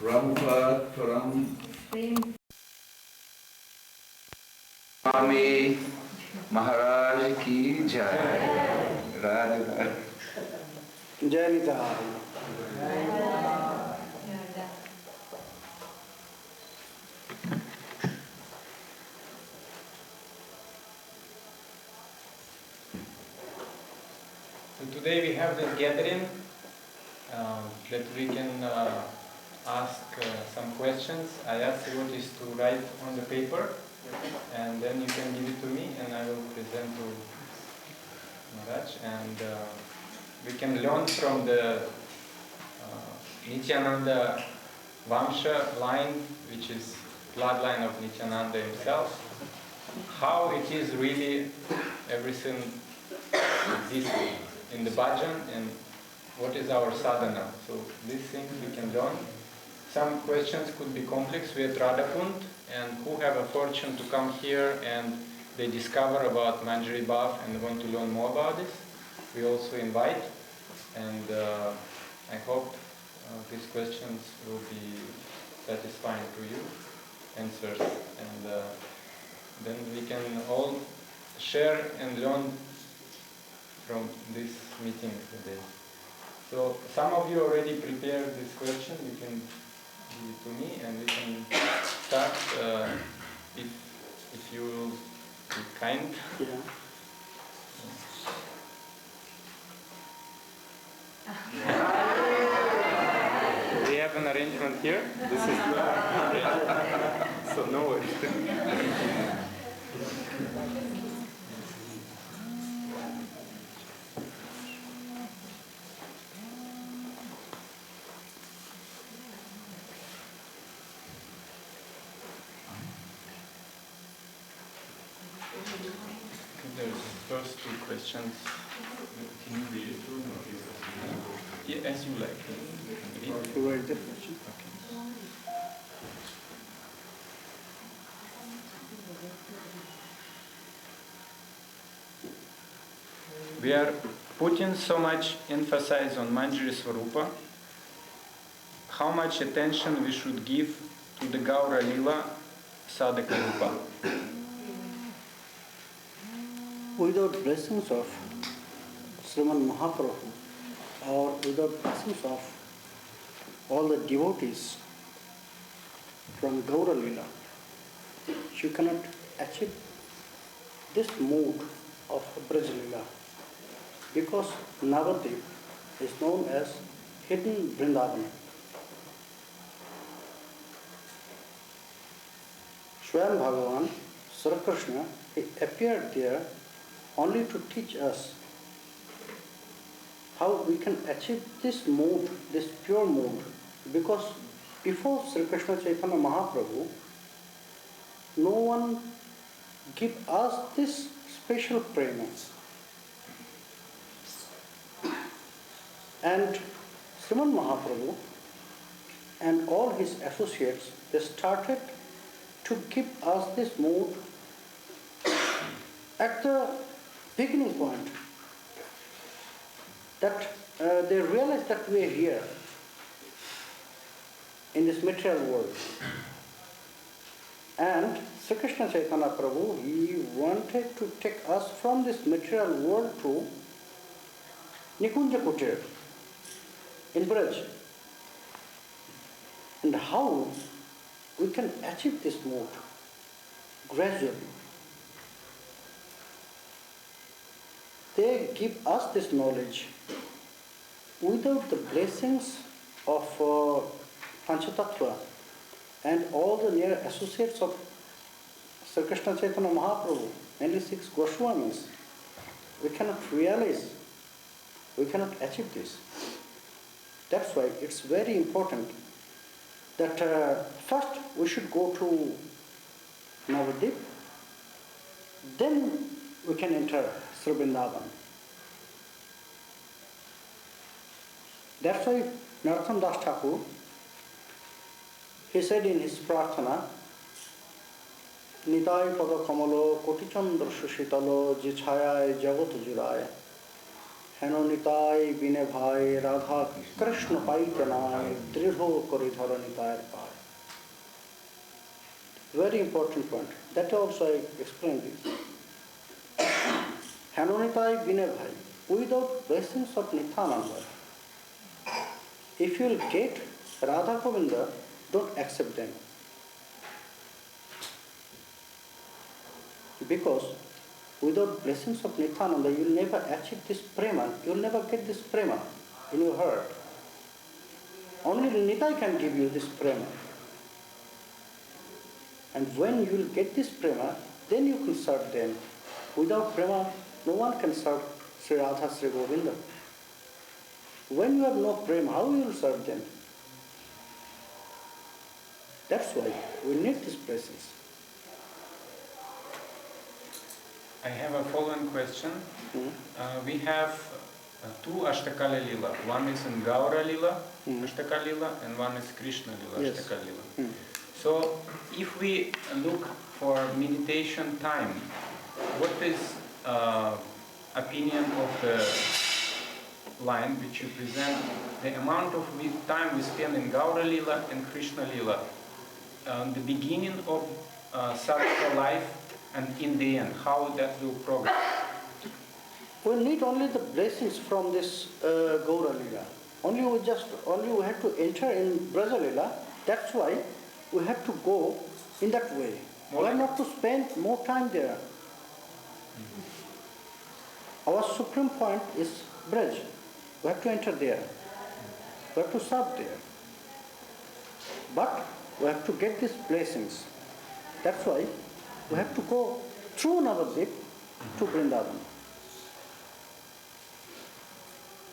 Prabhupad from Prem. Swami Maharaj ki jai. Radha Radha. Jai Nitya. So today we have this gathering that we can ask some questions. I ask you what is to write on the paper, and then you can give it to me and I will present to Maharaj, and we can learn from the Nityananda Vamsha line, which is bloodline of Nityananda himself, how it is really everything exists in the bhajan and what is our sadhana. So these things we can learn. Some questions could be complex. We at Radhakund, and who have a fortune to come here and they discover about Manjari Bhav and want to learn more about this, we also invite. And I hope these questions will be satisfying to you, answers, and then we can all share and learn from this meeting today. So some of you already prepared this question. You can give it to me and we can start if you will be kind. Yeah. We have an arrangement here. This is so no worries. There's first two questions. Can you read it to him? Yeah, as you like. You write the question. Okay. We are putting so much emphasis on Manjari Swarupa. How much attention we should give to the Gaura Lila Sadhaka Rupa? Without blessings of Sriman Mahaprabhu, or without blessings of all the devotees from Gaura Lila, you cannot achieve this mood of Braj Lila, because Navadvip is known as hidden Vrindavana. Swayam Bhagavan, Sri Krishna, he appeared there only to teach us how we can achieve this mood, this pure mood, because before Sri Krishna Chaitanya Mahaprabhu, no one give us this special prema. And Sriman Mahaprabhu and all his associates, they started to give us this mood at the beginning point, that they realized that we are here in this material world. And Sri Krishna Chaitanya Prabhu, he wanted to take us from this material world to Nikunja Kutir in Braj. And how we can achieve this mood gradually. They give us this knowledge. Without the blessings of Panchatattva and all the near associates of Sri Krishna Chaitanya Mahaprabhu, mainly 6 Goswamis, we cannot realize, we cannot achieve this. That's why it's very important that first we should go to Navadvip, then we can enter Sri Vrindavan. That's why Narottama Das Thakur, he said in his prarthana, Nitai pada kamalo koti chandra sushitalo jichayay jagat juraya. হেননিতাই বিনে ভাই রাধা কৃষ্ণ পাইতে নাই দৃঢ় করে ধর নিতায়ের পায়. Very important point. That also I explained this. Hanonitai bine bhai. Without blessings of Nityananda, if you will get Radha Govinda, don't accept them. Because without blessings of Nityananda, you will never achieve this prema. You will never get this prema in your heart. Only Nitai can give you this prema. And when you will get this prema, then you can serve them. Without prema, no one can serve Sri Radha, Sri Govinda. When you have no prema, how you will serve them? That's why we need these blessings. I have a following question. We have two Ashtakala Lila. One is in Gaura Lila, Ashtakala Lila, and one is Krishna Lila, Yes. Ashtakala Lila. So, if we look for meditation time, what is opinion of the line which you present, the amount of time we spend in Gaura Lila and Krishna Lila, the beginning of sadhaka life and in the end, how that will progress? We need only the blessings from this Gaura Lila. Only we have to enter in Braja Lila. That's why we have to go in that way. We have not to spend more time there. Our supreme point is Braj. We have to enter there. We have to serve there. But we have to get these blessings. That's why we have to go through Navadvip to Vrindavan.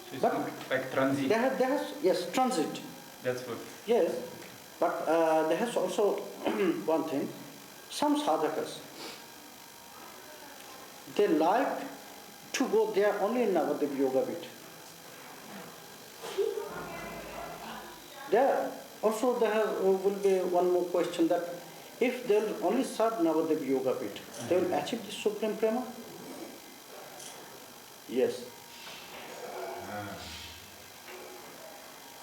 So it's But like transit. There has yes, transit. That's what. Yes, but there has also one thing. Some sadhakas, they like to go there only in Navadvip Yoga Pit. There will be one more question that if they will only serve Navadvip Yoga Pit, they will achieve the supreme prema? Yes.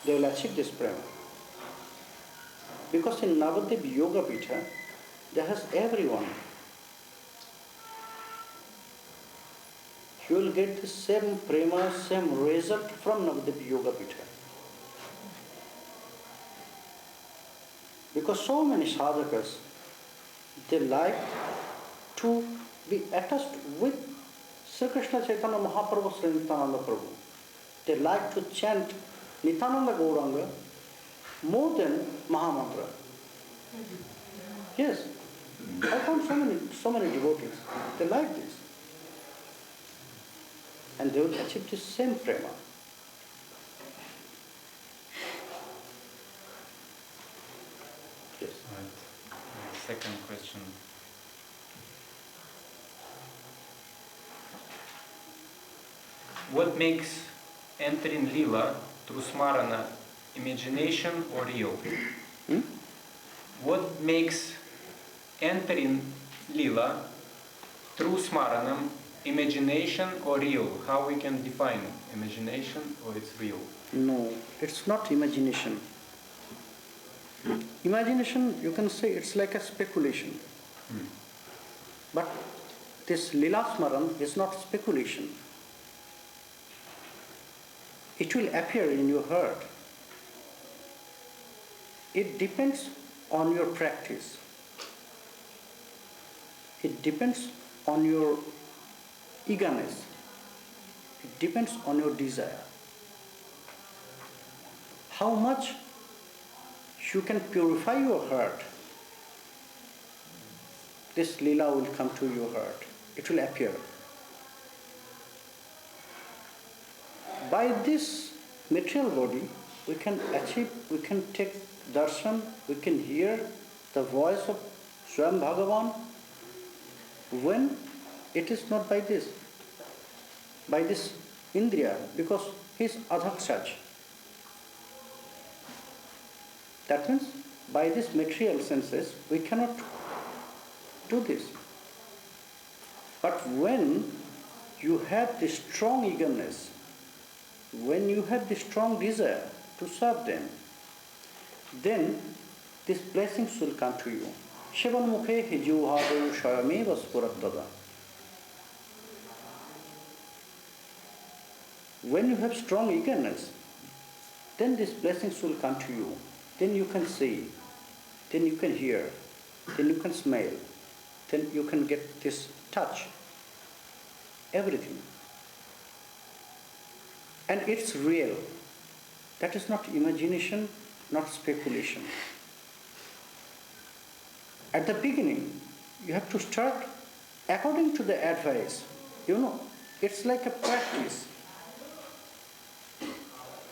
They will achieve this prema. Because in Navadvip Yoga Pita, there has everyone. You will get the same prema, same result from Navadvip Yoga Pita. Because so many sadhakas, they like to be attached with Sri Krishna Chaitanya Mahaprabhu, Sri Nityananda Prabhu. They like to chant Nityananda Gauranga more than Mahamantra. Yes, I found so many devotees. They like this. And they will achieve the same prema. Yes. Right. Second question. What makes entering Lila through Smarana imagination or real? What makes entering Lila through Smaranam imagination or real? How we can define imagination or it's real? No, it's not imagination. Imagination, you can say it's like a speculation. But this Lila Smaran is not speculation. It will appear in your heart. It depends on your practice. It depends on your eagerness. It depends on your desire. How much you can purify your heart, this lila will come to your heart. It will appear. By this material body, we can achieve, we can take darshan, we can hear the voice of Swam Bhagavan when it is not by this Indriya, because he is adhakshaj. That means by these material senses we cannot do this. But when you have this strong eagerness when you have the strong desire to serve them, then these blessings will come to you. Shivan mukhe hijuhadu shayameva spurattada. When you have strong eagerness, then these blessings will come to you. Then you can see, then you can hear, then you can smell, then you can get this touch, everything. And it's real. That is not imagination, not speculation. At the beginning, you have to start according to the advice. It's like a practice.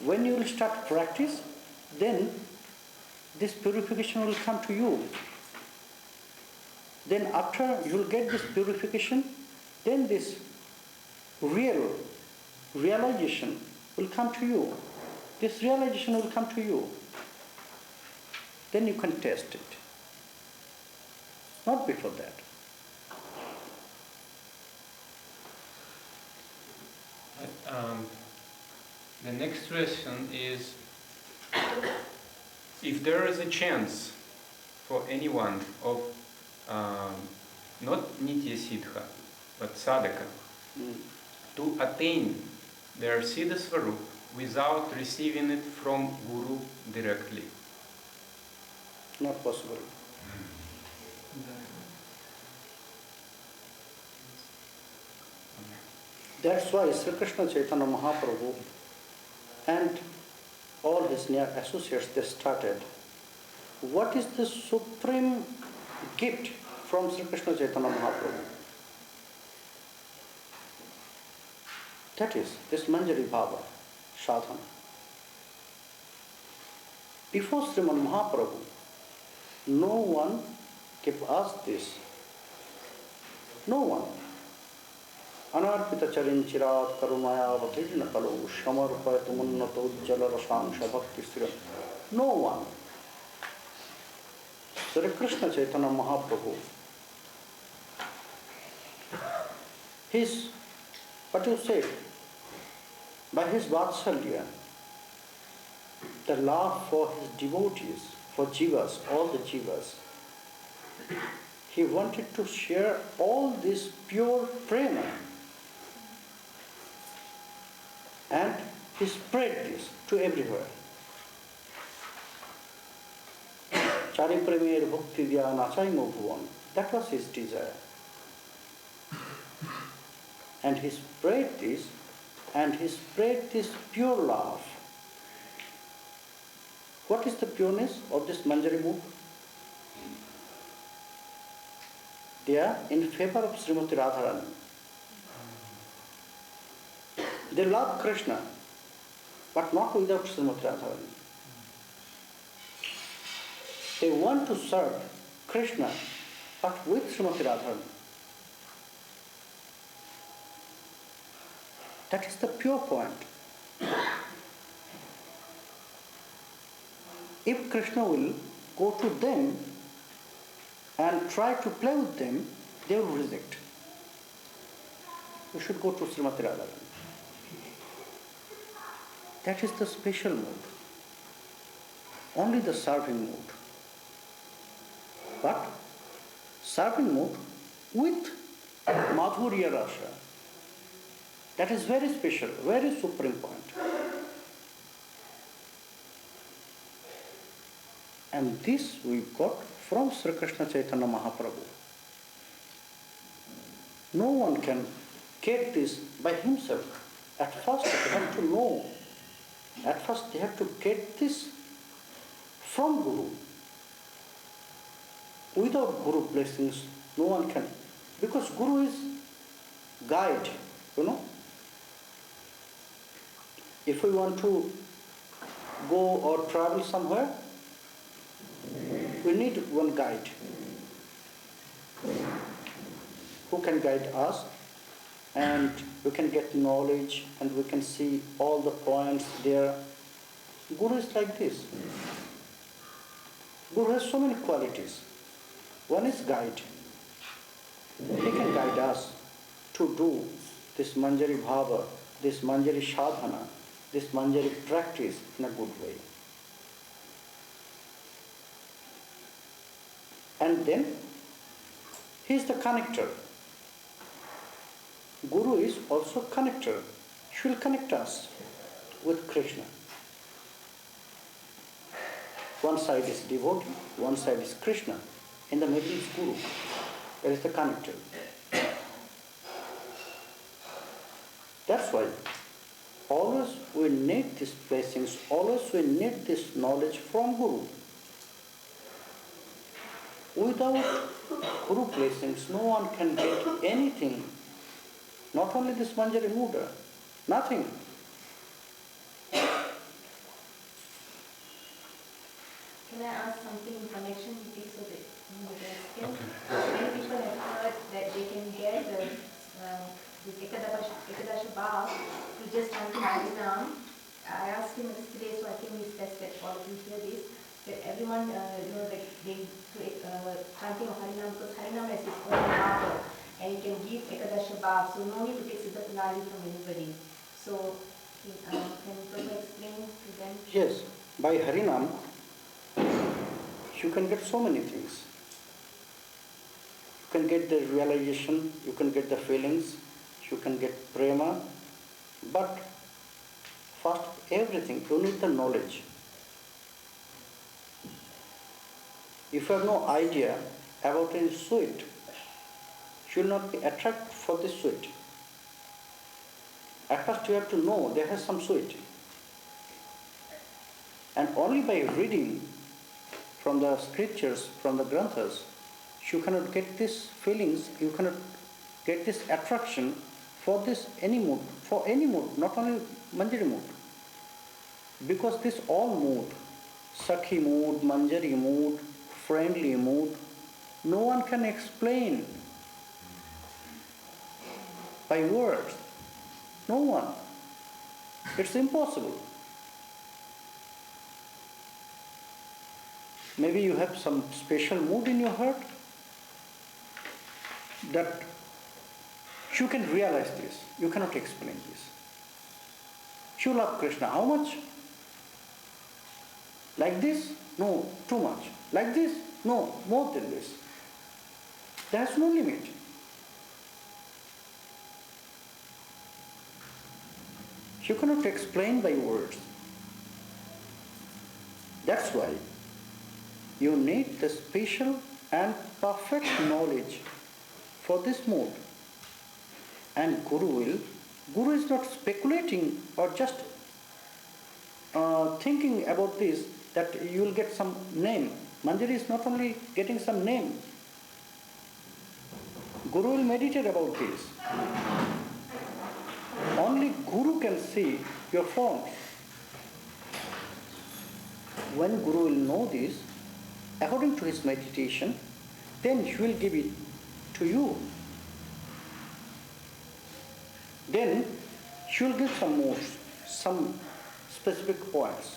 When you will start practice, then this purification will come to you. Then after you will get this purification, then this realization will come to you. This realization will come to you. Then you can test it. Not before that. The next question is, if there is a chance for anyone of not Nitya Siddha, but Sadhaka, to attain their Siddha Swarup without receiving it from Guru directly? Not possible. That's why Sri Krishna Chaitanya Mahaprabhu and all his near associates, they started. What is the supreme gift from Sri Krishna Chaitanya Mahaprabhu? That is this Manjari Bhava, sadhana. Before Sriman Mahaprabhu, no one gave us this. No one. Anarpita charin chirat karunaya vatirna kalo shamarpayatu munnato jala rasangsha bhakti stira. No one. Sri Krishna Chaitanya Mahaprabhu, by his Vatsalya, the love for his devotees, for jivas, all the jivas, he wanted to share all this pure prema. And he spread this to everywhere. Chari Premer Bhakti Dhyana Chaimo Bhuvan. That was his desire. And he spread this, pure love. What is the pureness of this Manjari move? They are in favor of Srimati Radharani. They love Krishna, but not without Srimati Radharani. They want to serve Krishna, but with Srimati Radharani. That is the pure point. If Krishna will go to them and try to play with them, they will reject. We should go to Srimati Radharani. That is the special mood. Only the serving mood. But serving mood with Madhurya Rasa. That is very special, very supreme point. And this we got from Sri Krishna Chaitanya Mahaprabhu. No one can get this by himself. At first they have to know. At first they have to get this from Guru. Without Guru blessings, no one can. Because Guru is guide, If we want to go or travel somewhere, we need one guide who can guide us, and we can get knowledge and we can see all the points there. Guru is like this. Guru has so many qualities. One is guide. He can guide us to do this Manjari Bhava, this Manjari Sadhana, this Manjari practice in a good way. And then he is the connector. Guru is also connector. She will connect us with Krishna. One side is devotee, one side is Krishna. In the middle is Guru. There is the connector. That's why always we need these blessings, always we need this knowledge from Guru. Without Guru blessings, no one can get anything. Not only this Manjari Mudra, nothing. Can I ask something in connection with this so that you can Many people have heard that they can get this Ekadasha Bhav to just chanting Harinam. I asked him yesterday, so I think he says that all of you hear this, that everyone, like they chanting of Harinam, because Harinam has its own power and it can give Ekadasha Bhav, so no need to take Siddha Deha from anybody. So, can Prabhu explain to them? Yes, by Harinam, you can get so many things. You can get the realization, you can get the feelings, you can get prema, but first everything, you need the knowledge. If you have no idea about any sweet, you will not be attracted for this sweet. At first you have to know there has some sweet. And only by reading from the scriptures, from the granthas, you cannot get these feelings, you cannot get this attraction for this any mood, not only Manjari mood. Because this all mood, Sakhi mood, Manjari mood, friendly mood, no one can explain by words. No one. It's impossible. Maybe you have some special mood in your heart that you can realize this. You cannot explain this. You love Krishna. How much? Like this? No, too much. Like this? No, more than this. There is no limit. You cannot explain by words. That's why you need the special and perfect knowledge for this mode. And Guru is not speculating or just thinking about this, that you will get some name. Manjari is not only getting some name. Guru will meditate about this. Only Guru can see your forms. When Guru will know this, according to his meditation, then he will give it to you. Then he will give some modes, some specific points.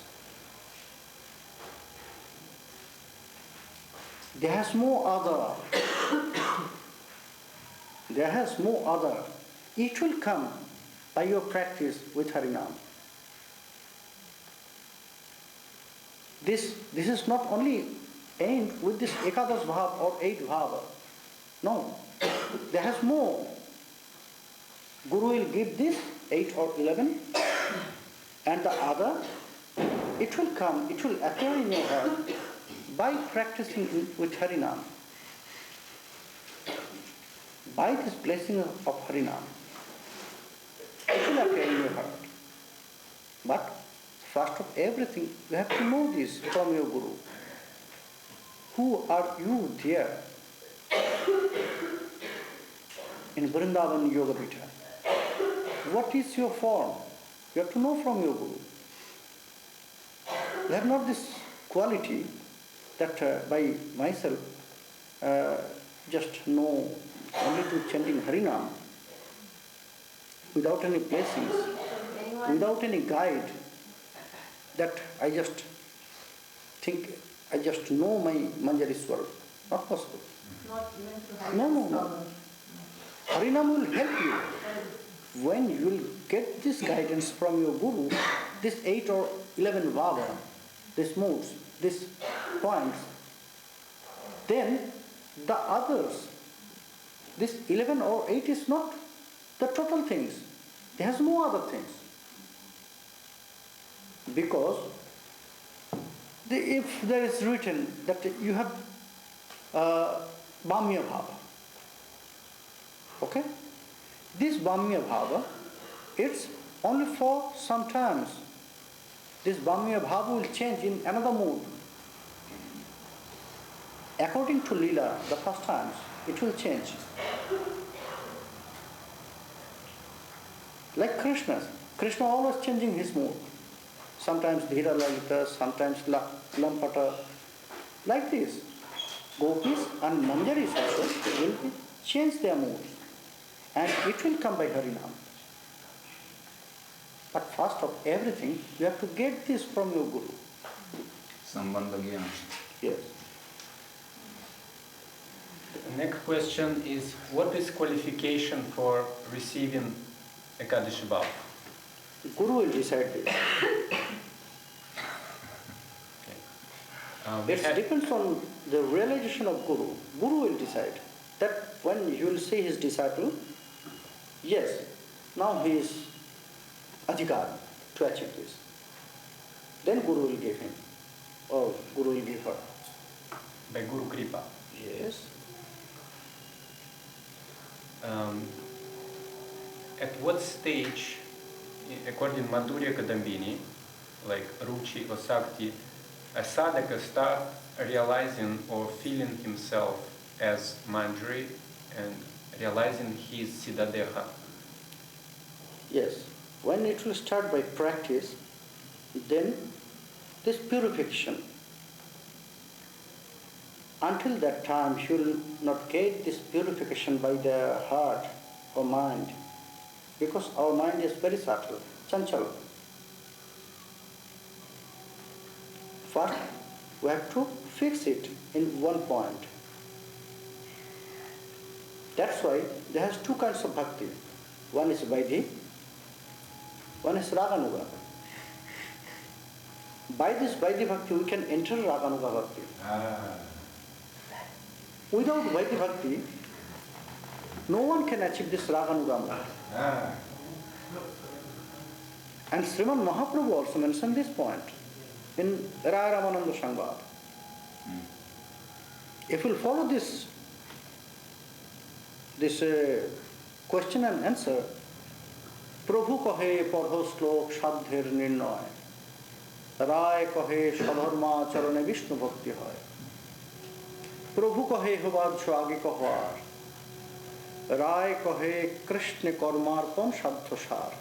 There has no other. There has no other. It will come by your practice with Harinam. This is not only aimed with this Ekadas Bhav or 8 Bhava. No, there has more. Guru will give this 8 or 11 and the other, it will come, it will appear in your heart by practicing with Harinam. By this blessing of Harinam, it will appear in your heart. But first of everything, you have to know this from your Guru. Who are you there in Vrindavan Yoga Pita? What is your form? You have to know from your Guru. You have not this quality that by myself just know only to chanting Harinam without any blessings, without any guide, that I just think, I just know my Manjari Swarup. Not possible. Not even to No. Harinam will help you. when you will get this guidance from your Guru, this 8 or 11 bhava, these moods, these points, then the others, this 11 or 8 is not the total things. There has no other things. Because if there is written that you have Bhamya Bhava, okay? This Bhamya Bhava, it's only for sometimes. This Bhamya Bhava will change in another mood. According to Leela, the first times, it will change. Like Krishna. Krishna always changing his mood. Sometimes Dhira Lalita, sometimes Lampata. Like this. Gopis and Manjaris also will change their moods. And it will come by Harinam. But first of everything, you have to get this from your Guru. Sambandha Gyan. Yes. The next question is, what is qualification for receiving Ekadashi Bhav? Guru will decide this. It depends on the realization of Guru. Guru will decide that when you will see his disciple, yes, now he is adhikar to achieve this. Then Guru will give him, or Guru will give her. By Guru Kripa. Yes. At what stage, according to Madhurya Kadambini, like Ruchi or Sakti, a sadhaka start realizing or feeling himself as Manjari and realizing his Siddha Deha? Yes. When it will start by practice, then this purification, until that time he will not get this purification by the heart or mind, because our mind is very subtle, chanchal. First, we have to fix it in one point. That's why there has two kinds of bhakti. One is Vaidhi, one is Raganuga. By this Vaidhi bhakti, we can enter Raganuga bhakti. Without Vaidhi bhakti, no one can achieve this Raganuga bhakti. And Sriman Mahaprabhu also mentioned this point in Raya Ramananda Sangvad. If we follow this question and answer, Prabhu kahe padho slok sadher nirnoy, Rai kahe sadharma charane Vishnu bhakti hoy, Prabhu kahe hubad swagi kahwar, Rai kahe Krishna karmarpan sadhosar.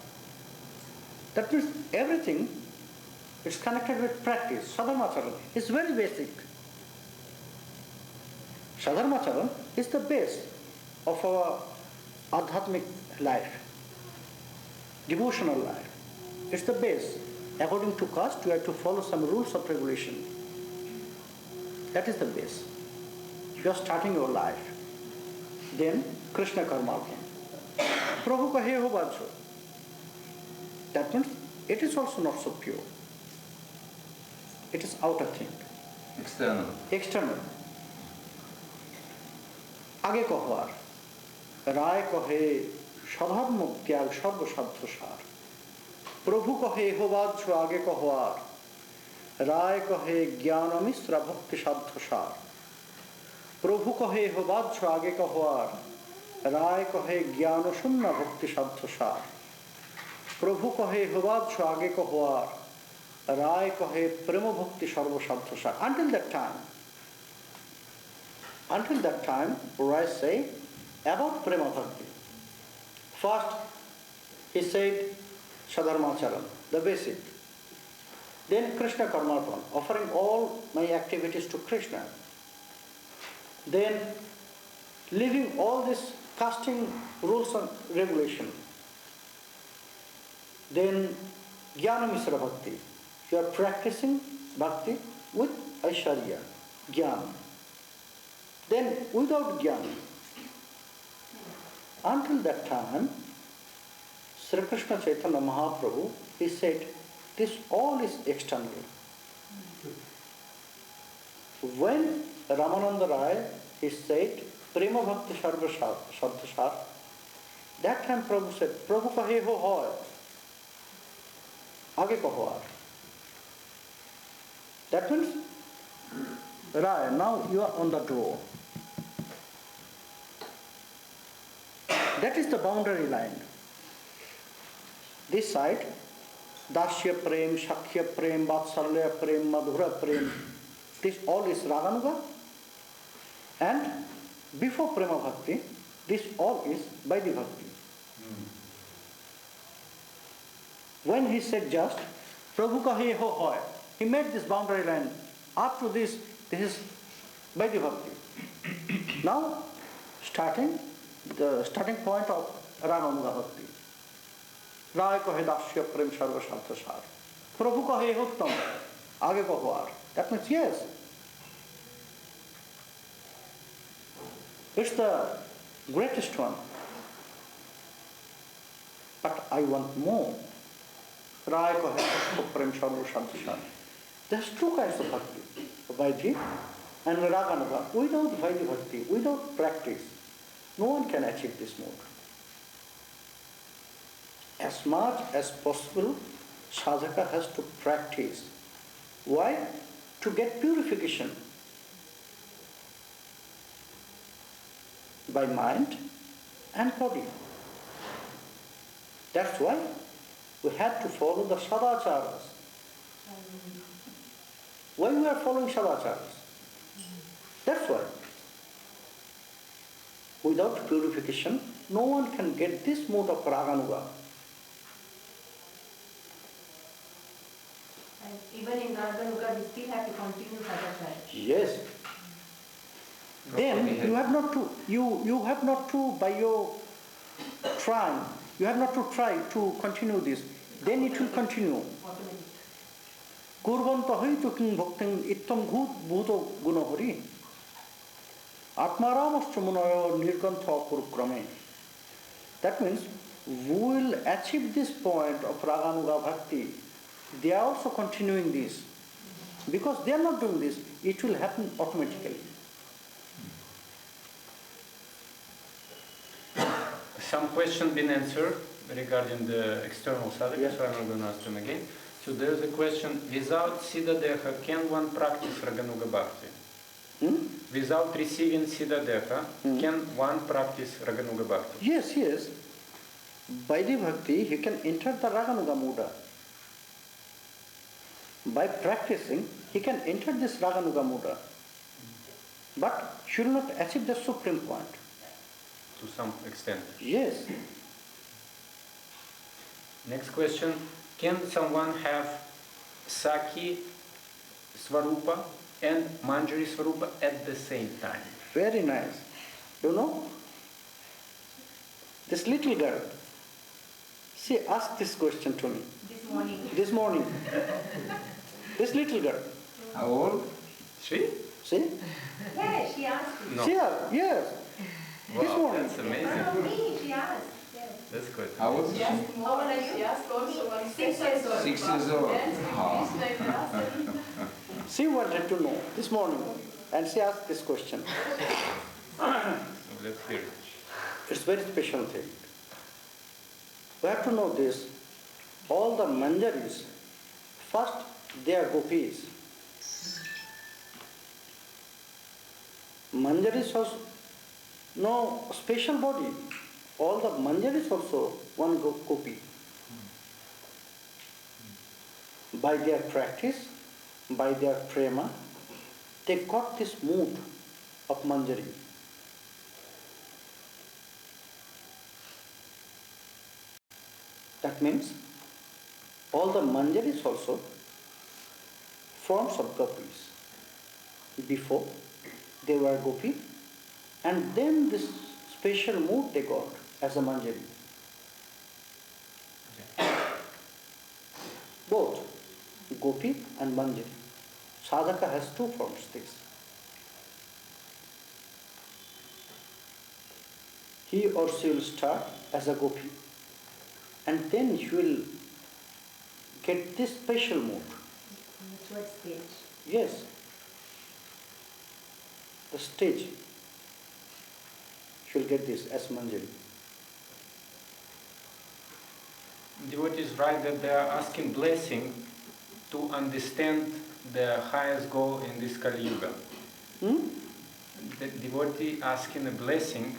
That means everything is connected with practice. Sadharmacharan is very basic. Sadharmacharan is the base of our adhyatmic life, devotional life. It's the base. According to caste, you have to follow some rules of regulation. That is the base. You are starting your life. Then Krishna Karmarpan. Prabhu kahe ho bajjo. That means it is also not so pure. It is outer thing. External. External. Age kahwar. Rai kahe sadharma tyag sarva sadhosar. Prabhu kahe hobadcho age kahwar. Rai kahe jnana misra bhakti sadhosar. Prabhu kahe hobadcho age kahwar. Rai kahe jnana shunna bhakti sadhosar. Prabhu kahe hobadcho age kahwar. Rai kahe prema bhakti sarva sadhosar. Until that time, Rai say about prema bhakti. First, he said Sadharmacharan, the basic. Then Krishna Karmarpan, offering all my activities to Krishna. Then leaving all this casting rules and regulation. Then Jnana Misra Bhakti. You are practicing bhakti with Aishwarya, Jnana. Then without Jnana, until that time, Sri Krishna Chaitanya Mahaprabhu, he said, this all is external. When Ramananda Rai, he said, Prema Bhakti Sarva Sadhasar, that time Prabhu said, Prabhu kahe ho hoy, aage kaho aar. That means, Rai, now you are on the door. That is the boundary line. This side, Dasya Prem, Shakhya Prem, Vatsalya Prem, Madhura Prem, this all is Raganuga. And before Prema Bhakti, this all is Vaidhi Bhakti. When he said just, Prabhu kahe ho hoy, he made this boundary line. Up to this is Vaidhi Bhakti. Now, the starting point of Raganuga Bhakti. Rai kahe Dasya Prem Sarva Sadhasar. Prabhu kahe uttam, aage kaho aar. That means yes. It's the greatest one. But I want more. Rai kahe Prem Sarva Sadhasar. There's two kinds of bhakti, Vaidhi and Raganuga. Without Vaidhi Bhakti, without practice, no one can achieve this mode. As much as possible, sadhaka has to practice. Why? To get purification by mind and body. That's why we have to follow the sadacharas. Why we are following sadacharas? That's why. Without purification, no one can get this mode of Raganuga. And even in Raganuga, we still have to continue sadhana. Yes. Then you have not to by your trying, you have not to try to continue this. Then it will continue. Kurvanta haitu king bhaktin ittam bhuto gunohari. Atmaramascha munayo nirgantha kurukrame. That means we will achieve this point of Raganuga Bhakti. They are also continuing this. Because they are not doing this, it will happen automatically. Some question been answered regarding the external sadhaka, Yes. so I'm not going to ask them again. So there's a question, without Siddha Deha, can one practice Raganuga Bhakti? Without receiving Siddha Deha, can one practice Raganuga Bhakti? Yes. By the Bhakti, he can enter the Raganuga Muda. By practicing, he can enter this Raganuga Muda. But should not achieve the supreme point. To some extent. Yes. Next question, can someone have Saki Svarupa and Manjari Svarupa at the same time? Very nice. You know, this little girl, she asked this question to me. This morning. This little girl. How old? She? See? Yeah, she asked me. No. See her? Yes. This Wow, morning. that's amazing. No, me, she asked. Yeah. That's good. How old is she? How old are you? She asked also one 6 years old. 6 years old. Ah. She wanted to know this morning, and she asked this question. So let's hear it. It's very special thing. We have to know this. All the manjaris, first they are gopis. Manjaris has no special body. All the manjaris also one gopi. By their practice, by their prema, they got this mood of manjari. That means all the manjaris also forms of gopis. Before they were gopi, and then this special mood they got as a manjari. Both gopi and manjari. Sadhaka has two forms this. He or she will start as a gopi, And then you will get this special mood. Mature stage. Yes. The stage. You will get this as Manjari. Devotee is right that they are asking blessing to understand the highest goal in this Kali Yuga. The devotee asking a blessing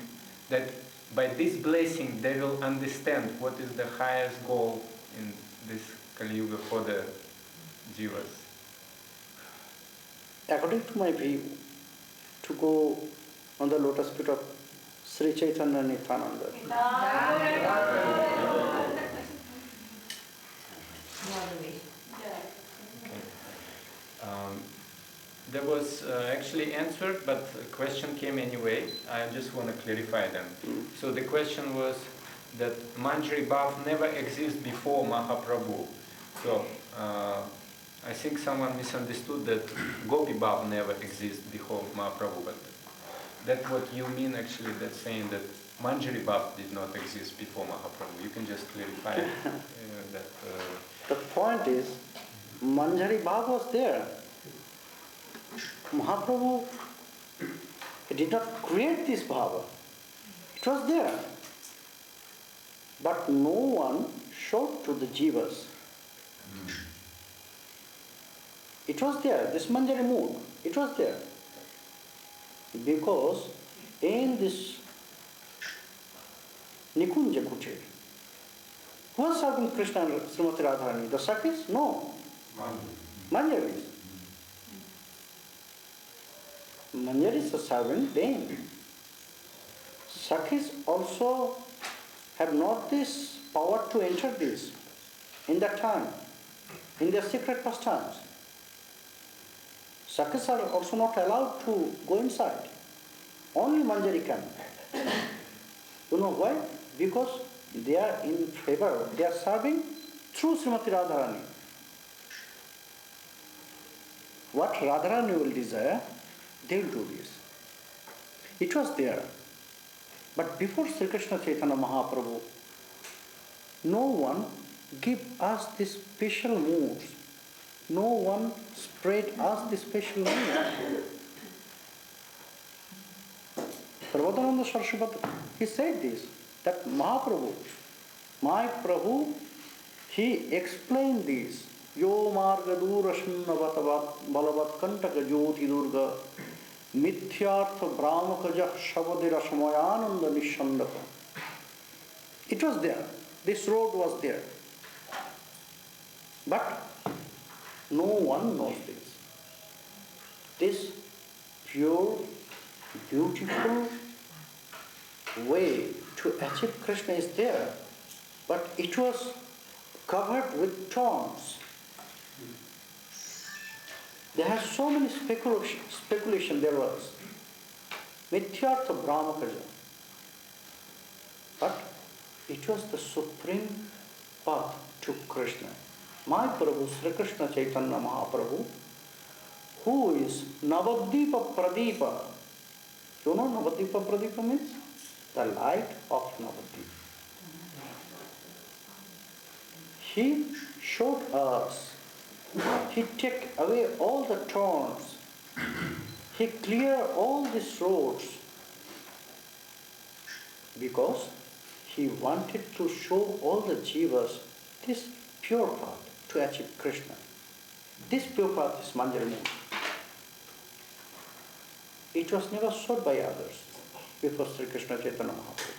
that by this blessing they will understand what is the highest goal in this Kali Yuga for the jivas. According to my view, to go on the lotus feet of Sri Chaitanya Nityananda. That was actually answered, but a question came anyway. I just want to clarify them. So the question was that Manjari Bhav never existed before Mahaprabhu. So I think someone misunderstood that Gopi Bhav never existed before Mahaprabhu, but that's what you mean actually, that's saying that Manjari Bhav did not exist before Mahaprabhu. You can just clarify that. The point is, Manjari Bhav was there. Mahaprabhu did not create this bhava. It was there. But no one showed to the jivas. It was there, this Manjari mood. It was there. Because in this Nikunja Kutir, who was serving Krishna and Srimati Radharani? The Sakhis? No. Manjaris. Manjaris are serving them. Sakhis also have not this power to enter this in that time, in their secret pastimes. Sakhis are also not allowed to go inside. Only Manjari can. You know why? Because they are in favor, they are serving through Srimati Radharani. What Radharani will desire, they will do this. It was there. But before Sri Krishna Chaitanya Mahaprabhu, no one gave us this special moods. No one spread us this special mood. Prabhupada Saraswati, he said this, that Mahaprabhu, my Prabhu, he explained this. Yo marga durashanna balavat kantaka jyoti durga mithyartha brahmakaja shabadira samayananda nishandaka. It was there. This road was there. But no one knows this. This pure, beautiful way to achieve Krishna is there, but it was covered with thorns. There has so many speculation there was. Mithyartha Brahmakaja. But it was the supreme path to Krishna. My Prabhu, Sri Krishna Chaitanya Mahaprabhu, who is Navadvipa Pradipa. You know Navadvipa Pradipa means? The light of Navadvipa. He showed us. He took away all the thorns. He cleared all these roads because he wanted to show all the jivas this pure path to achieve Krishna. This pure path is Manjari. It was never sought by others before Sri Krishna Chaitanya Mahaprabhu.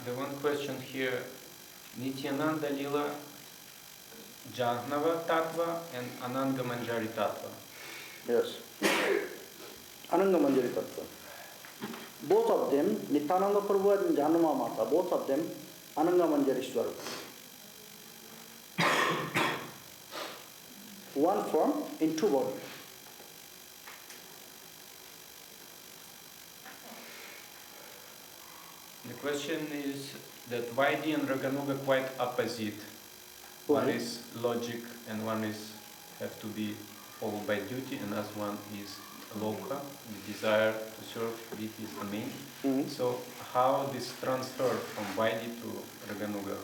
The one question here, Nityananda Lila Jahnava Tattva and Ananga Manjari Tattva. Yes. Ananga Manjari Tattva. Both of them, Nityananda Prabhu and Janama Mata, both of them Ananga Manjari Swarupa. One form in two bodies. The question is that Vaidhi and Raganuga quite opposite. One is logic and one is have to be followed by duty, and as one is loka, the desire to serve deity is the main. Mhm. So how this transfer from Vaidhi to Raganuga?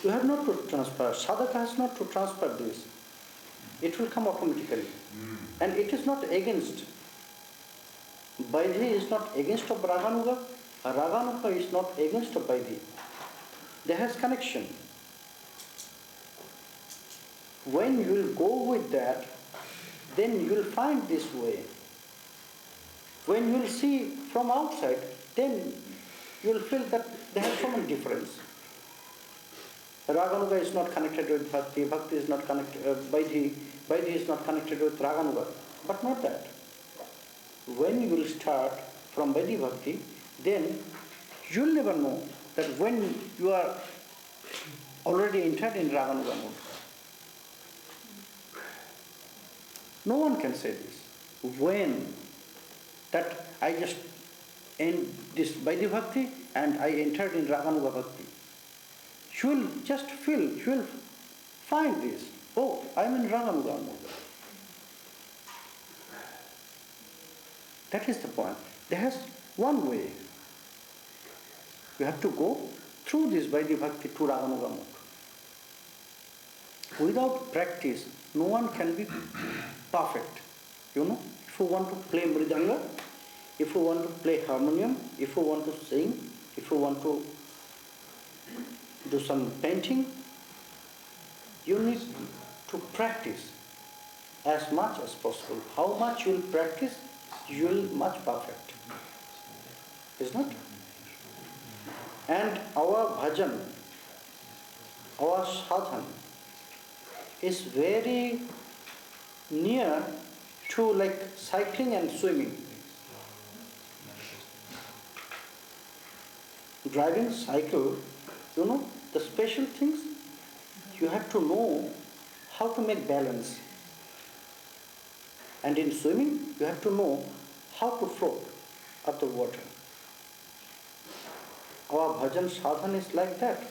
You have not to transfer. Sadhaka has not to transfer this. It will come automatically. And it is not against. Vaidhi is not against of Raganuga. Raganuga is not against of Vaidhi. There has connection. When you will go with that, then you will find this way. When you will see from outside, then you will feel that there is so much difference. Raganuga is not connected with Bhakti, Bhakti is not connected, Vaidhi is not connected with Raganuga. But not that. When you will start from Vaidhi Bhakti, then you will never know that when you are already entered in Raganuga mode. No one can say this. When that I just end this Vaidhi Bhakti and I entered in Raganuga Bhakti. You will just feel, you will find this. Oh, I am in Raganuga mode. That is the point. There is one way. You have to go through this Vaidhi Bhakti to Raganuga mode. Without practice, no one can be perfect. You know, if you want to play mridanga, if you want to play harmonium, if you want to sing, if you want to do some painting, you need to practice as much as possible. How much you will practice, you will much perfect. Isn't it? And our bhajan, our sadhana is very near to like cycling and swimming. Driving cycle, you know, the special things, you have to know how to make balance. And in swimming, you have to know how to float up the water. Our bhajan sadhana is like that.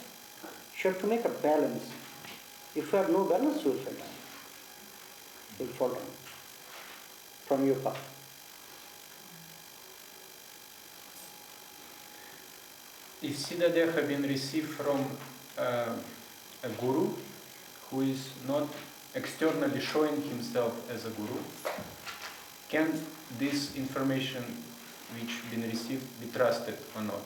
You have to make a balance. If you have no balance, you will fall down. You will fall down from your path. If Siddha Deha been received from a guru who is not externally showing himself as a guru, can this information which been received be trusted or not?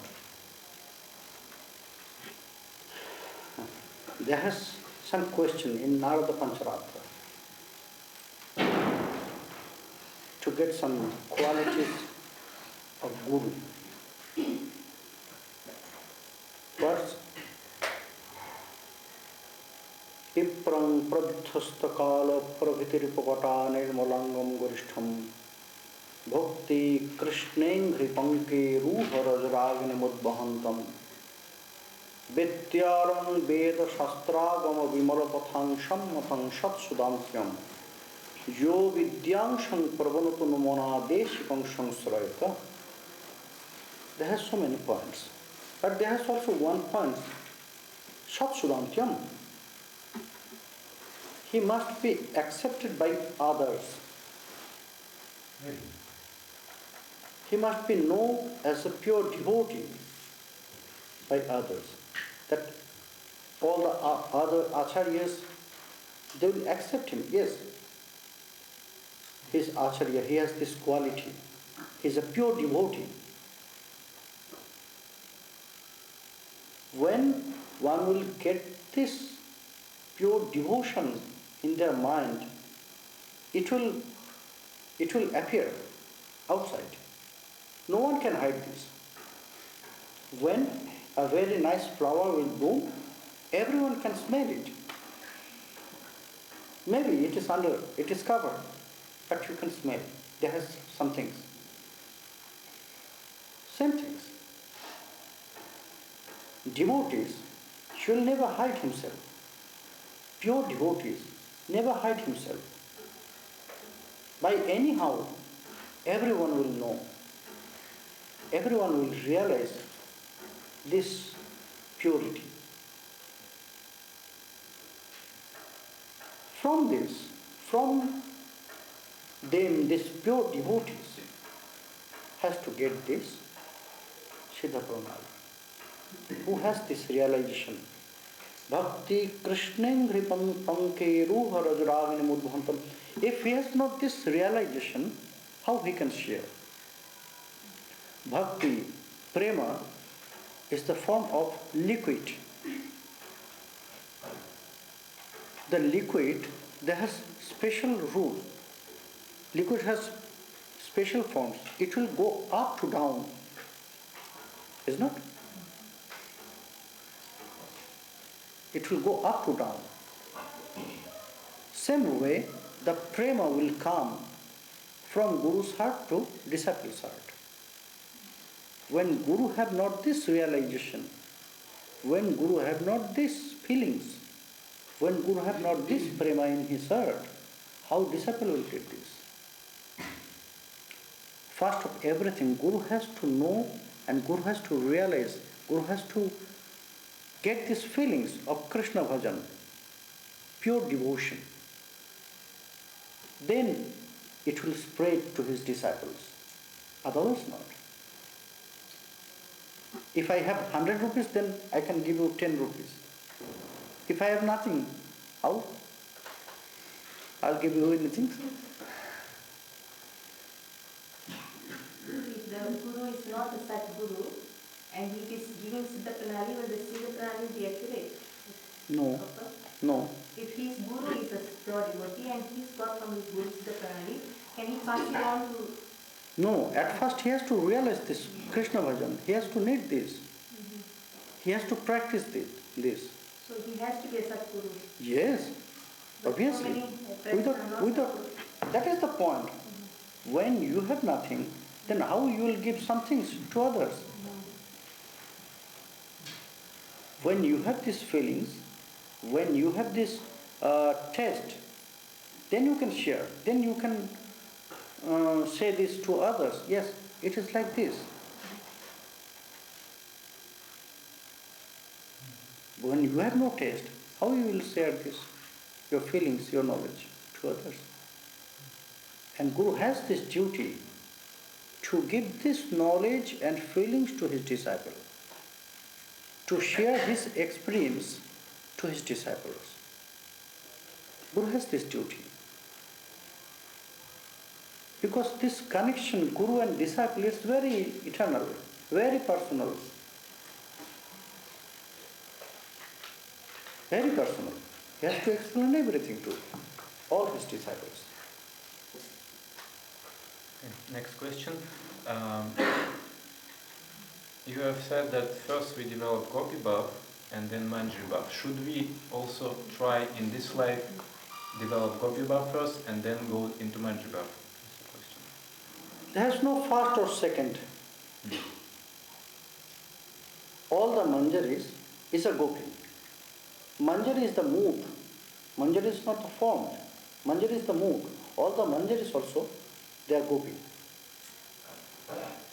There is some question in Narada Pancharatra to get some qualities of guru. First, Iprang pradhastakala pravitirippavata nirmalangam gorishtham bhakti krishnengri panke ruharajraginamudbahantam Vidyarang Veda Shastragama Vimalapathang Shammatang Shatsudantyam Yo Vidyangshang Prabhanatu Numona Deshikang Shangsrayata. There has so many points. But there has also one point. Shatsudantyam. He must be accepted by others. He must be known as a pure devotee by others. That all the other acharyas, they will accept him. Yes, he is acharya, he has this quality. He is a pure devotee. When one will get this pure devotion in their mind, it will appear outside. No one can hide this. When a very nice flower will bloom, everyone can smell it. Maybe it is covered, but you can smell. There has some things. Same things. Devotees should never hide himself. Pure devotees never hide himself. By anyhow, everyone will know. Everyone will realize this purity. From then this pure devotees has to get this Siddha Pranali. Who has this realization? Bhakti Krishnengri Panke Ruha Rajravini Mudbhantam. If he has not this realization, how he can share? Bhakti, Prema, is the form of liquid. The liquid, there has special rule. Liquid has special forms. It will go up to down. Is not? It will go up to down. Same way, the prema will come from Guru's heart to disciple's heart. When Guru have not this realization, when Guru have not these feelings, when Guru have not this prema in his heart, how disciple will get this? First of everything, Guru has to know and Guru has to realize, Guru has to get these feelings of Krishna bhajan, pure devotion. Then it will spread to his disciples. Otherwise not. If I have 100 rupees, then I can give you 10 rupees. If I have nothing, how? I'll give you anything. If the Guru is not a such Guru, and he is giving Siddha Pranali, will the Siddha Pranali be accurate? No. Proper? No. If his Guru is a pure devotee and he's got from his Guru Siddha Pranali, can he pass it on to... No, at first he has to realize this Krishna bhajan. He has to need this. He has to practice this. So he has to be a Satguru. Yes, But obviously. so many friends are not That is the point. When you have nothing, then how you will give some things to others? When you have these feelings, when you have this taste, then you can share. Then you can say this to others. Yes, it is like this. When you have no taste, how you will share this, your feelings, your knowledge to others? And Guru has this duty to give this knowledge and feelings to his disciple, to share his experience to his disciples. Guru has this duty. Because this connection, Guru and disciple, is very eternal, very personal. Very personal. He has to explain everything to all his disciples. Next question. You have said that first we develop Gopi Bhav and then Manjari Bhav. Should we also try in this life develop Gopi Bhav first and then go into Manjari Bhav? There is no first or second. All the Manjaris is a Gopi. Manjari is the mood. Manjari is not the form. Manjari is the mood. All the Manjaris also, they are Gopi.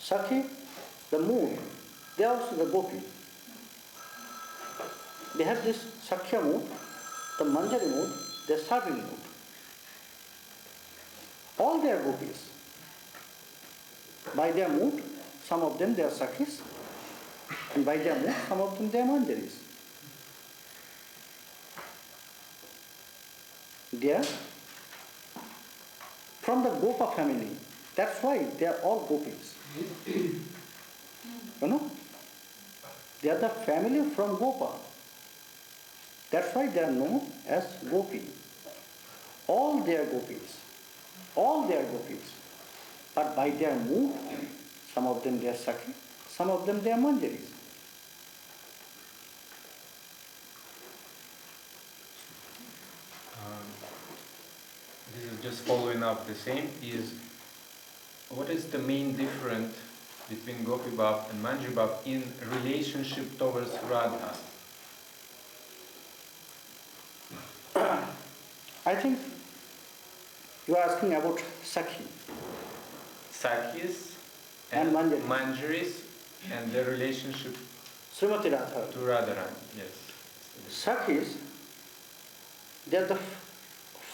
Sakhi, the mood, they are also the Gopi. They have this Sakhya mood, the Manjari mood, the serving mood. All they are Gopis. By their mood, some of them they are Sakhis, and by their mood, some of them they are Manjaris. They are from the Gopa family. That's why they are all Gopis. You know? They are the family from Gopa. That's why they are known as Gopi. All they are Gopis. All they are Gopis. But by their mood, some of them they are Sakhi, some of them they are Manjaris. This is just following up the same, is what is the main difference between Gopi Bhav and Manjari Bhav in relationship towards Radha? I think you are asking about Sakhi. Sakhis And Manjaris. Manjaris and their relationship Srimati Radha. to Radharani, yes. Sakhis, they are the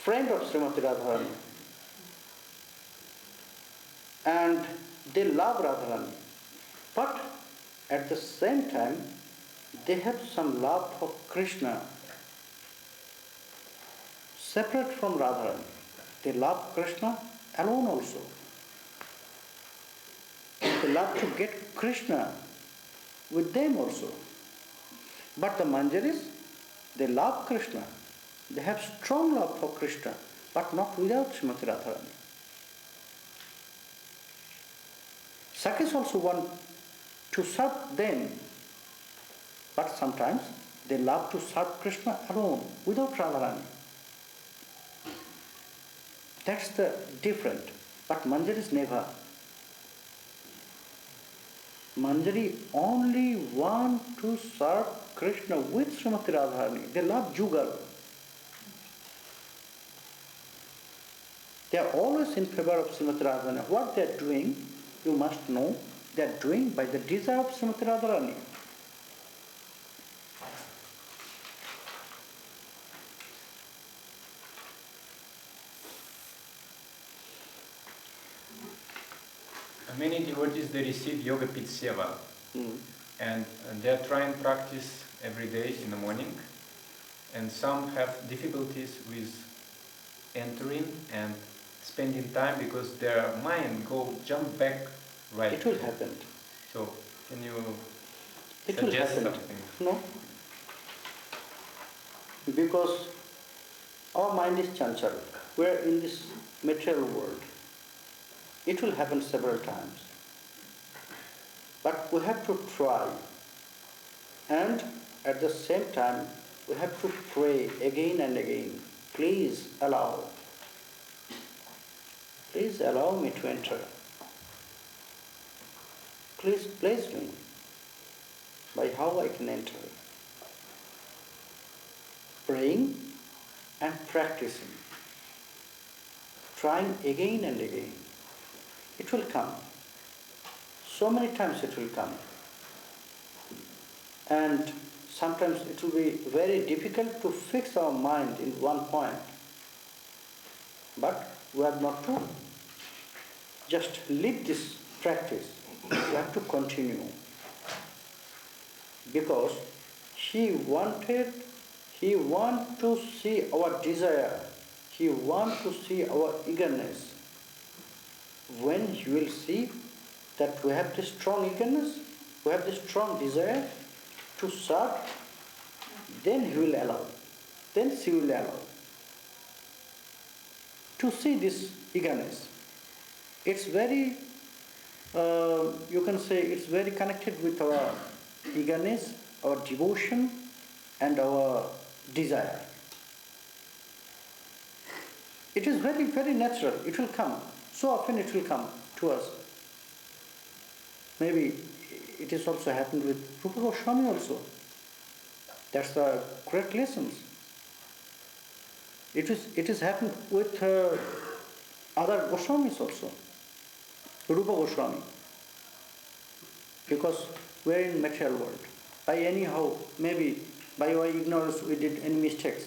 friend of Srimati Radharani. and they love Radharani. But at the same time, they have some love for Krishna, separate from Radharani. They love Krishna alone also. They love to get Krishna with them also. But the Manjaris, they love Krishna. They have strong love for Krishna, but not without Srimati Radharani. Sakhis also want to serve them, but sometimes they love to serve Krishna alone, without Radharani. That's the different. But Manjaris never. Manjari only want to serve Krishna with Srimati Radharani. They love Jugal. They are always in favor of Srimati Radharani. What they are doing, you must know, they are doing by the desire of Srimati Radharani. Many devotees, they receive yoga pit seva, and they are trying practice every day in the morning, and some have difficulties with entering and spending time because their mind jump back right. It will happen. So can you It suggest will happen. something? No. Because our mind is chanchal. We are in this material world. It will happen several times. But we have to try. And at the same time, we have to pray again and again. Please allow me to enter. Please bless me by how I can enter. Praying and practicing. Trying again and again. It will come. So many times it will come. And sometimes it will be very difficult to fix our mind in one point. But we have not to just leave this practice. We have to continue. Because he want to see our desire. He want to see our eagerness. When he will see that we have this strong eagerness, we have this strong desire to serve, then he will allow. Then she will allow. To see this eagerness. It's very, you can say, it's very connected with our eagerness, our devotion, and our desire. It is very, very natural. It will come. So often it will come to us. Maybe it is also happened with Rupa Goswami also. That's the great lessons. It is happened with other Goswamis also. Rupa Goswami. Because we are in material world. By anyhow, maybe by our ignorance we did any mistakes.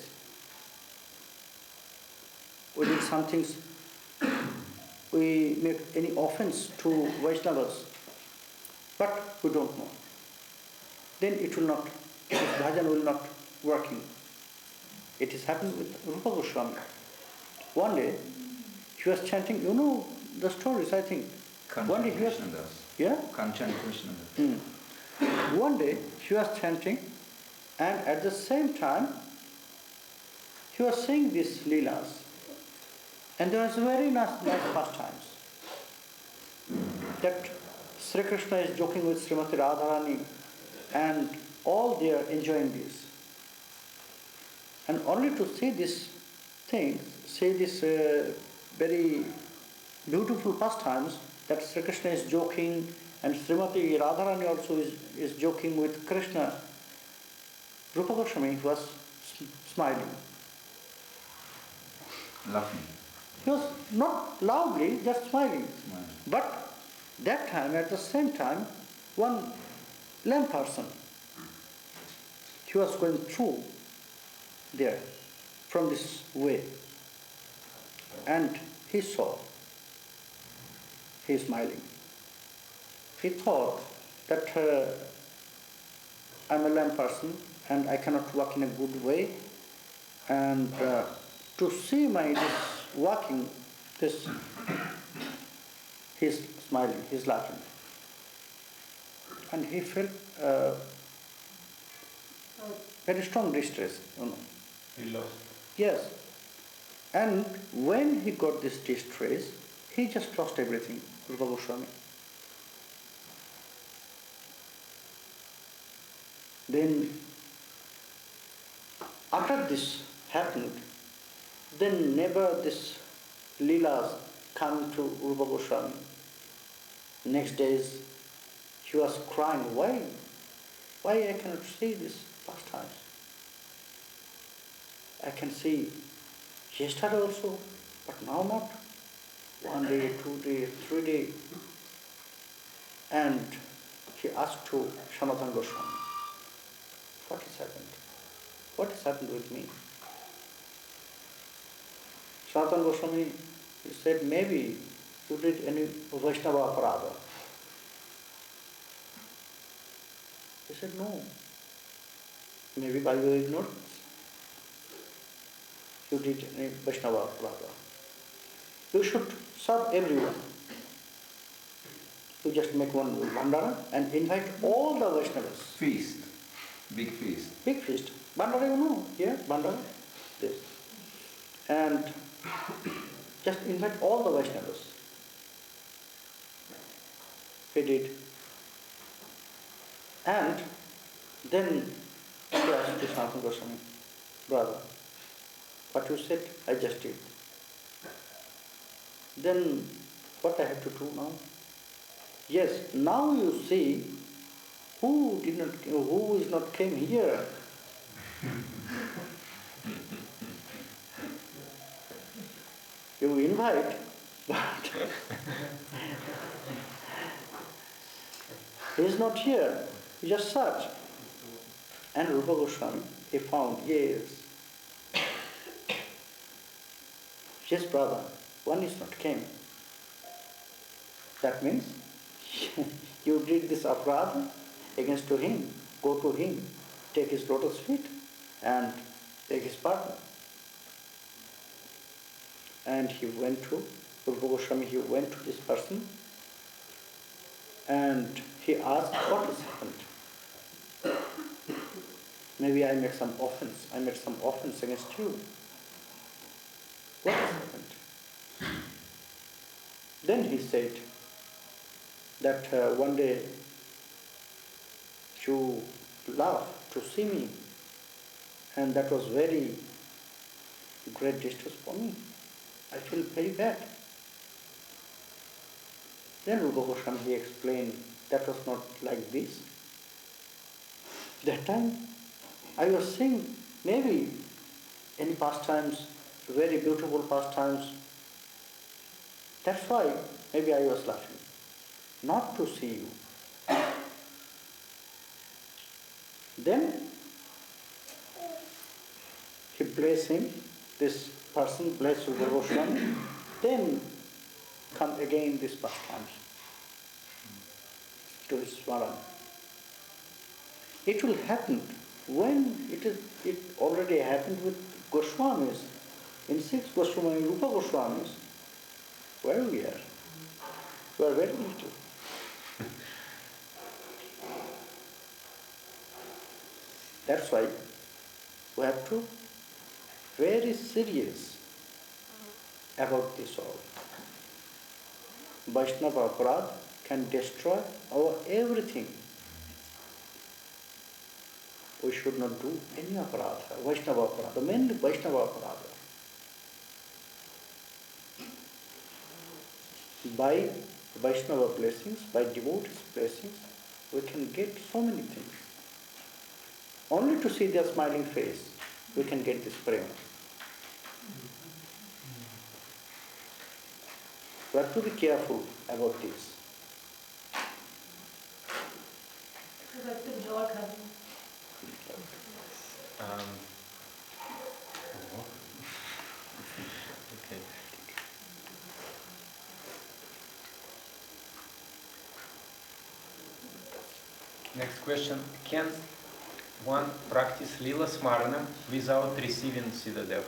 We did some things, we make any offense to Vaishnavas, but we don't know. Then it will not, this bhajan will not working. It is happened with Rupa Goswami. One day, he was chanting, you know the stories, I think. One day he was, yeah? Kanchan Krishnadas. One day he was chanting, and at the same time, he was saying these leelas. And there was very nice pastimes. That Sri Krishna is joking with Srimati Radharani, and all they are enjoying this. And only to see this thing, see this very beautiful pastimes, that Sri Krishna is joking, and Srimati Radharani also is joking with Krishna. Rupa Goswami was smiling. Laughing. He was not loudly, just smiling. But that time, at the same time, one lame person, he was going through there from this way. And he saw he is smiling. He thought that I'm a lame person and I cannot walk in a good way, and to see my this walking, this, he's smiling, he's laughing. And he felt very strong distress, He lost. Yes. And when he got this distress, he just lost everything, Rupa Goswami. Then, after this happened, then never this Leelas come to Rupa Goswami. Next days, he was crying, why? Why I cannot see this pastimes? I can see yesterday also, but now not. 1 day, 2 days, 3 days. And he asked to Sanatana Goswami, what has happened? What has happened with me? Sanatana Goswami, he said, maybe you did any Vaishnava aparadha. He said, no. Maybe by your ignorance. You did any Vaishnava aparadha. You should serve everyone. You just make one bandara and invite all the Vaishnavas. Feast. Big feast. Big feast. Bandara, you know, here, bandara, this. And just invite all the Vaishnavas. He did. And then he asked to Sanatana Goswami, brother, what you said, I just did. Then what I have to do now? Yes, now you see who is not came here. You invite, but he is not here. You just search. And Rupa Goswami, he found, yes. Yes, brother, one is not came. That means you did this aparadha against to him. Go to him, take his lotus feet and take his partner. And he went to, Rupa Goswami, he went to this person and he asked, what has happened? Maybe I made some offense. I made some offense against you. What has happened? Then he said that one day you laughed to see me, and that was very great distress for me. I feel very bad. Then Rupa Goswami, he explained that was not like this. That time I was saying maybe any pastimes, very beautiful pastimes. That's why maybe I was laughing. Not to see you. Then he blessed him, this person blessed Rupa Goswami, then come again this pastimes to his swaran. It will happen when it already happened with Goswamis. In 6 Goswami, Rupa Goswamis, where we are? We are very little. That's why we have to very serious about this all. Vaishnava aparadha can destroy our everything. We should not do any aparadha, Vaishnava aparadha, mainly Vaishnava aparadha. By Vaishnava blessings, by devotees' blessings, we can get so many things. Only to see their smiling face, we can get this Prem. We have to be careful about this. Okay. Next question. Can one practice Lila Smarana without receiving Siddha Deha?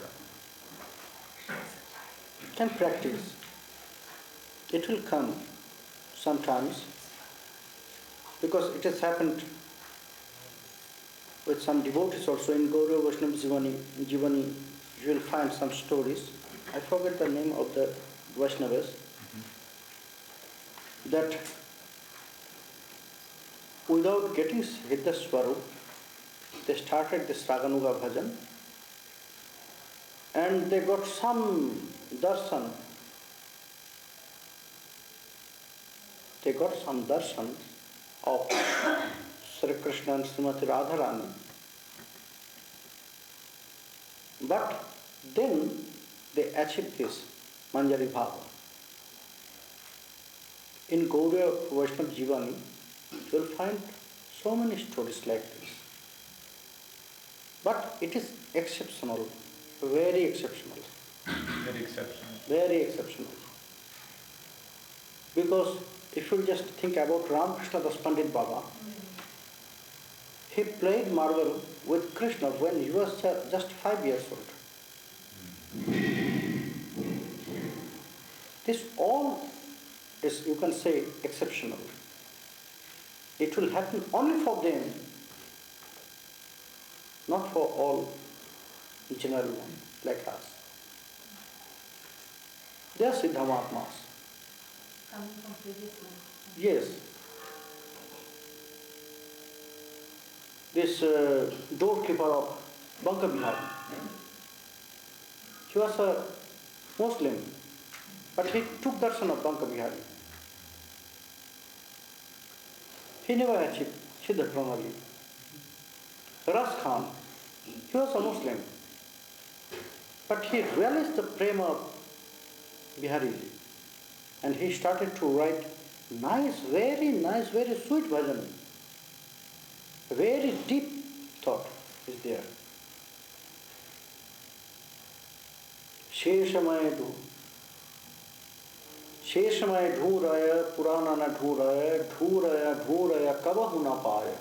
Can practice. It will come sometimes, because it has happened with some devotees also. In Gauriya Vaishnava Jivani, you will find some stories. I forget the name of the Vaishnavas. That without getting Siddha Swarup, they started this Raganuga bhajan and they got some darshan. They got some darshan of Sri Krishna and Srimati Radharani. But then they achieved this Manjari Bhava. In Gauriya Vaishnava Jivani, you will find so many stories like this. But it is exceptional, very exceptional. Very exceptional. Very exceptional. Because if you just think about Ramakrishna Das Pandit Baba, he played marble with Krishna when he was just 5 years old. This all is, you can say, exceptional. It will happen only for them, not for all general men like us. They are Siddhamatmas. Coming from previous life. Yes. This doorkeeper of Banka Bihar, he was a Muslim, but he took darshan of Banka Bihari. He never achieved Siddha Pranali. Ras Khan, he was a Muslim, but he realized the prema of Bihariji, and he started to write nice, very sweet bhajan. Very deep thought is there. Sheshamaya dhuraya puranana dhuraya kabahuna paya.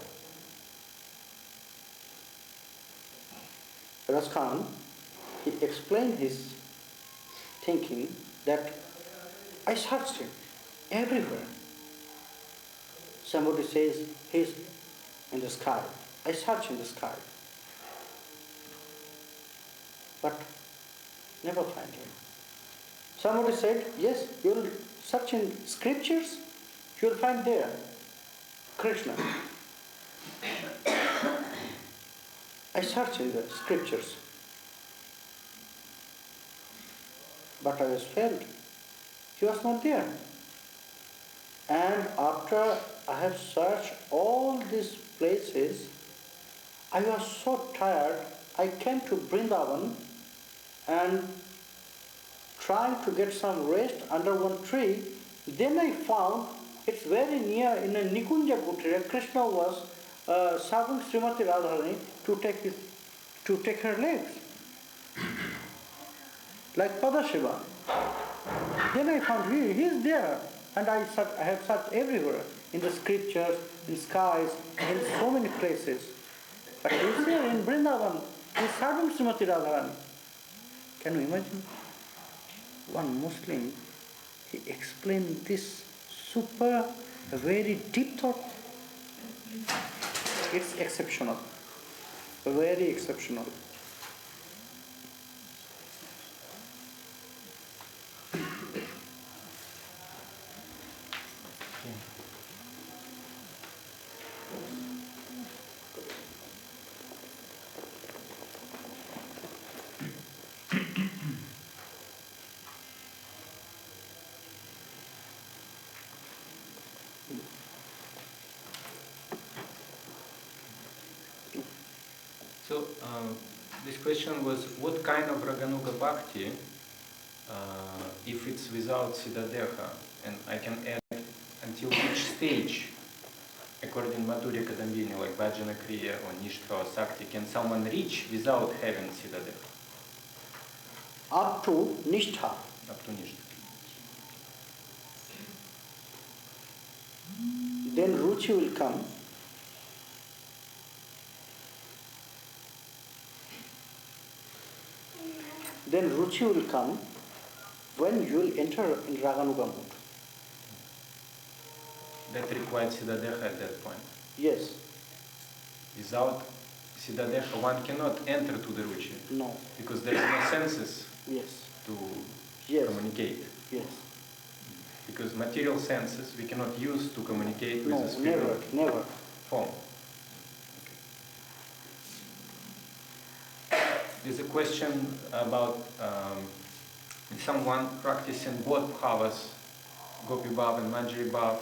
Ras Khan, he explained his thinking that I searched him everywhere. Somebody says he's in the sky. I search in the sky, but never find him. Somebody said, yes, you will search in scriptures, you will find there Krishna. I search in the scriptures, but I was failed. He was not there. And after I have searched all these places, I was so tired, I came to Vrindavan and trying to get some rest under one tree. Then I found it's very near in a Nikunja Kutirya, Krishna was serving Srimati Radharani to take her legs, like Padashiva. Then I found he is there, and I have searched everywhere, in the scriptures, in skies, in so many places. But he is here in Vrindavan, he is serving Srimati Radharani. Can you imagine? One Muslim, he explained this super, very deep thought. It's exceptional, very exceptional. So, this question was, what kind of Raganuga Bhakti, if it's without Siddha Deha, and I can add until which stage, according to Madhurya Kadambini, like Bhajana Kriya or Nishtha or Sakti, can someone reach without having Siddha Deha? Up to Nishtha. Up to Nishtha. Then Ruchi will come, then ruchi will come when you will enter in Raganuga mood. That requires Siddha Deha at that point. Yes. Without Siddha Deha, one cannot enter to the ruchi. No. Because there is no senses Yes. to Yes. communicate. Yes. Because material senses we cannot use to communicate with No, the spirit never. form. There's a question about someone practicing both bhavas, Gopi Bhav and Manjari Bhav,